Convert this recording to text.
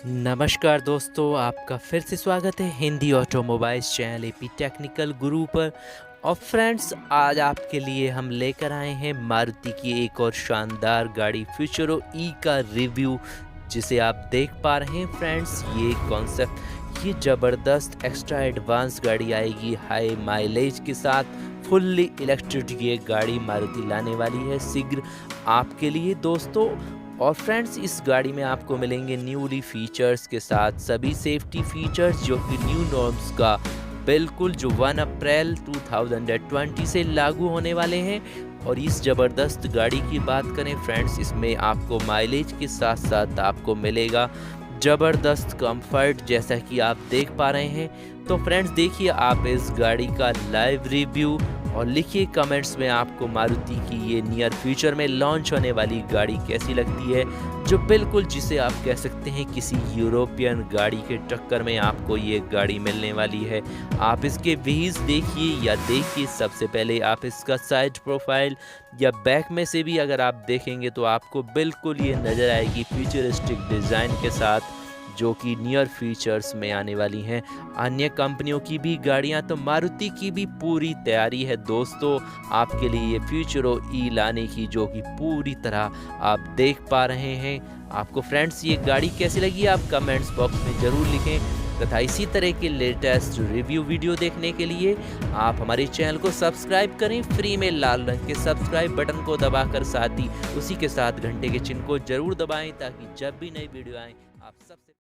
नमस्कार दोस्तों, आपका फिर से स्वागत है Hindi automobiles channel AP technical गुरु पर। और फ्रेंड्स, आज आपके लिए हम लेकर आए हैं मारुति की एक और शानदार गाड़ी फ्यूचरो ई का रिव्यू, जिसे आप देख पा रहे हैं। फ्रेंड्स, ये कॉन्सेप्ट, ये ज़बरदस्त एक्स्ट्रा एडवांस गाड़ी आएगी हाई माइलेज के साथ। फुल्ली इलेक्ट्रिक ये गाड़ी मारुति लाने वाली है शीघ्र आपके लिए दोस्तों। और फ्रेंड्स, इस गाड़ी में आपको मिलेंगे न्यूली फीचर्स के साथ सभी सेफ्टी फीचर्स, जो कि न्यू नॉर्म्स का बिल्कुल जो 1 अप्रैल 2020 से लागू होने वाले हैं। और इस ज़बरदस्त गाड़ी की बात करें फ्रेंड्स, इसमें आपको माइलेज के साथ साथ आपको मिलेगा ज़बरदस्त कंफर्ट, जैसा कि आप देख पा रहे हैं। तो फ्रेंड्स, देखिए आप इस गाड़ी का लाइव रिव्यू और लिखिए कमेंट्स में आपको मारुति की ये नियर फ्यूचर में लॉन्च होने वाली गाड़ी कैसी लगती है, जो बिल्कुल जिसे आप कह सकते हैं किसी यूरोपियन गाड़ी के टक्कर में आपको ये गाड़ी मिलने वाली है। आप इसके व्हील्स देखिए या देखिए, सबसे पहले आप इसका साइड प्रोफाइल या बैक में से भी अगर आप देखेंगे तो आपको बिल्कुल ये नज़र आएगी फ्यूचरिस्टिक डिज़ाइन के साथ, जो कि नियर फीचर्स में आने वाली हैं। अन्य कंपनियों की भी गाड़ियां, तो मारुति की भी पूरी तैयारी है दोस्तों आपके लिए ये फ्यूचरो ई लाने की, जो कि पूरी तरह आप देख पा रहे हैं। आपको फ्रेंड्स ये गाड़ी कैसी लगी, आप कमेंट्स बॉक्स में ज़रूर लिखें। तथा इसी तरह के लेटेस्ट रिव्यू वीडियो देखने के लिए आप हमारे चैनल को सब्सक्राइब करें, फ्री में लाल रंग के सब्सक्राइब बटन को दबाकर, साथ ही उसी के साथ घंटे के चिन्ह को जरूर दबाएं, ताकि जब भी नई वीडियो आए आप सबसे